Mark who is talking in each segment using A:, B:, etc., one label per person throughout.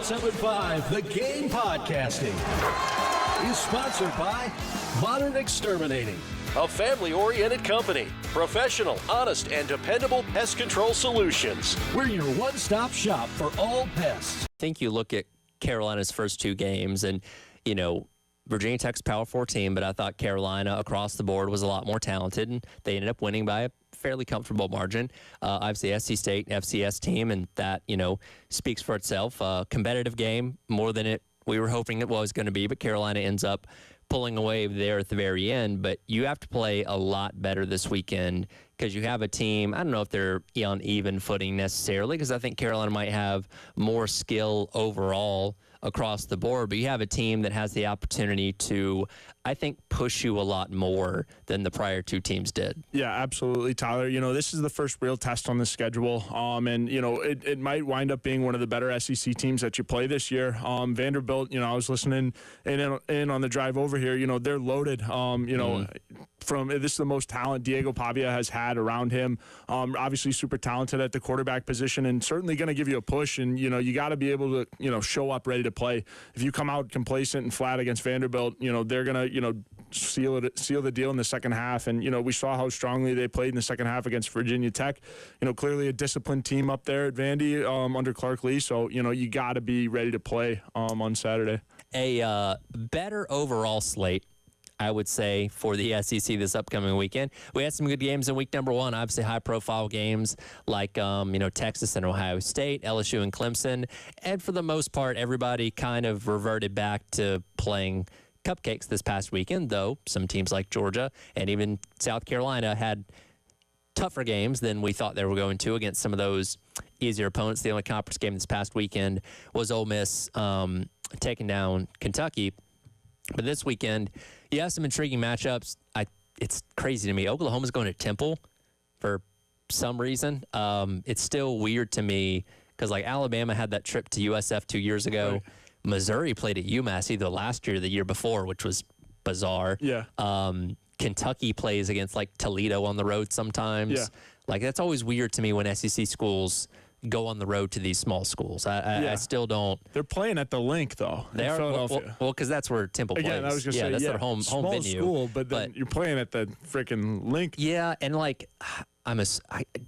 A: 107.5 The Game Podcasting is sponsored by Modern Exterminating, a family-oriented company. Professional, honest, and dependable pest control solutions. We're your one-stop shop for all pests.
B: I think you look at Carolina's first two games and, you know, Virginia Tech's Power 4 team, but I thought Carolina across the board was a lot more talented, and they ended up winning by a fairly comfortable margin. Obviously, SC State, FCS team, and that, you know, speaks for itself. Competitive game, more than we were hoping it was going to be, but Carolina ends up pulling away there at the very end. But you have to play a lot better this weekend because you have a team, I don't know if they're on even footing necessarily, because I think Carolina might have more skill overall across the board, but you have a team that has the opportunity to, I think, push you a lot more than the prior two teams did.
C: Yeah, absolutely, Tyler. You know, this is the first real test on the schedule, and, you know, it might wind up being one of the better SEC teams that you play this year. Vanderbilt, you know, I was listening in on the drive over here, you know, they're loaded. You know, this is the most talent Diego Pavia has had around him. Obviously super talented at the quarterback position and certainly going to give you a push. And, you know, you got to be able to, you know, show up ready to play. If you come out complacent and flat against Vanderbilt, you know, they're going to, you know, seal the deal in the second half. And, you know, we saw how strongly they played in the second half against Virginia Tech. You know, clearly a disciplined team up there at Vandy under Clark Lee. So, you know, you got to be ready to play on Saturday.
B: A better overall slate, I would say, for the SEC this upcoming weekend. We had some good games in week number one, obviously high-profile games like, you know, Texas and Ohio State, LSU and Clemson. And for the most part, everybody kind of reverted back to playing cupcakes this past weekend, though some teams like Georgia and even South Carolina had tougher games than we thought they were going to against some of those easier opponents. The only conference game this past weekend was Ole Miss taking down Kentucky. But this weekend, you have some intriguing matchups. It's crazy to me. Oklahoma's going to Temple for some reason. It's still weird to me because, like, Alabama had that trip to USF 2 years ago. Right. Missouri played at UMass either last year or the year before, which was bizarre. Yeah. Kentucky plays against, like, Toledo on the road sometimes. Yeah. Like, that's always weird to me when SEC schools go on the road to these small schools. I still don't.
C: They're playing at the Link, though.
B: They are.
C: Philadelphia.
B: Well, because that's where Temple plays.
C: Again, I was going to say,
B: that's their home
C: small
B: venue.
C: School, but then you're playing at the freaking Link.
B: Yeah, and like,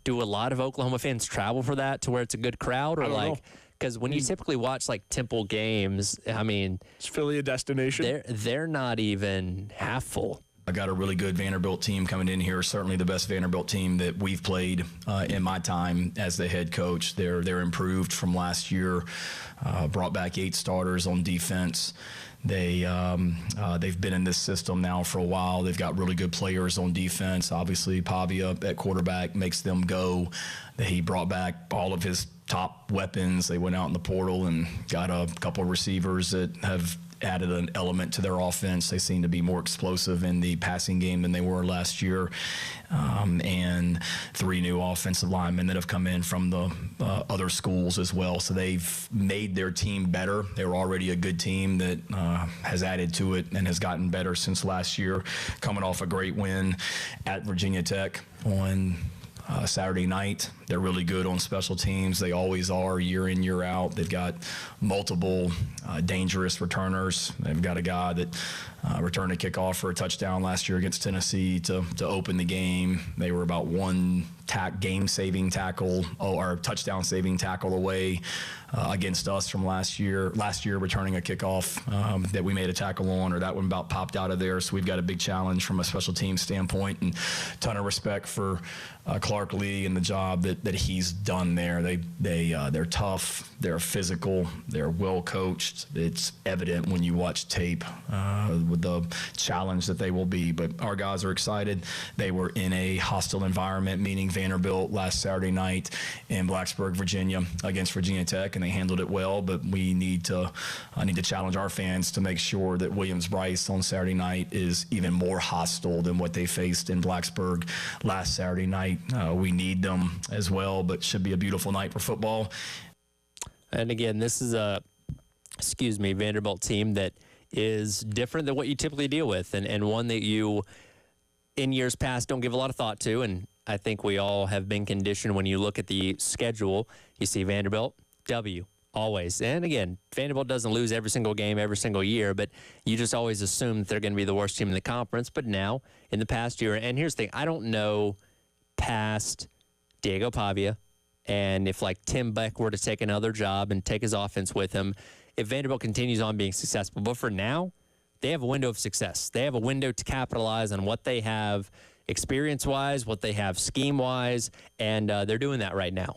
B: do a lot of Oklahoma fans travel for that to where it's a good crowd, or like, because when you typically watch like Temple games, I mean,
C: is Philly a destination?
B: They're not even half full.
D: I got a really good Vanderbilt team coming in here, certainly the best Vanderbilt team that we've played in my time as the head coach. They're improved from last year, brought back 8 starters on defense. They've been in this system now for a while. They've got really good players on defense. Obviously, Pavia at quarterback makes them go. He brought back all of his top weapons. They went out in the portal and got a couple of receivers that have added an element to their offense. They seem to be more explosive in the passing game than they were last year. And 3 new offensive linemen that have come in from the other schools as well. So they've made their team better. They were already a good team that has added to it and has gotten better since last year, coming off a great win at Virginia Tech on Saturday night. They're really good on special teams. They always are, year in, year out. They've got multiple dangerous returners. They've got a guy that returned a kickoff for a touchdown last year against Tennessee to open the game. They were about one game-saving tackle or touchdown-saving tackle away against us from last year. Last year, returning a kickoff that we made a tackle on, or that one about popped out of there. So we've got a big challenge from a special team standpoint, and ton of respect for Clark Lee and the job that he's done there. They're tough, they're physical, they're well coached. It's evident when you watch tape with the challenge that they will be. But our guys are excited. They were in a hostile environment, meaning Vanderbilt, last Saturday night in Blacksburg, Virginia, against Virginia Tech, and they handled it well. But we need to challenge our fans to make sure that Williams-Brice on Saturday night is even more hostile than what they faced in Blacksburg last Saturday night. We need them as well, but should be a beautiful night for football.
B: And again, this is a Vanderbilt team that is different than what you typically deal with, and one that you, in years past, don't give a lot of thought to. And I think we all have been conditioned when you look at the schedule, you see Vanderbilt, W, always. And again, Vanderbilt doesn't lose every single game every single year, but you just always assume that they're going to be the worst team in the conference. But now, in the past year, and here's the thing, I don't know past Diego Pavia, and if like Tim Beck were to take another job and take his offense with him, if Vanderbilt continues on being successful. But for now, they have a window of success. They have a window to capitalize on what they have experience-wise, what they have scheme-wise, and they're doing that right now.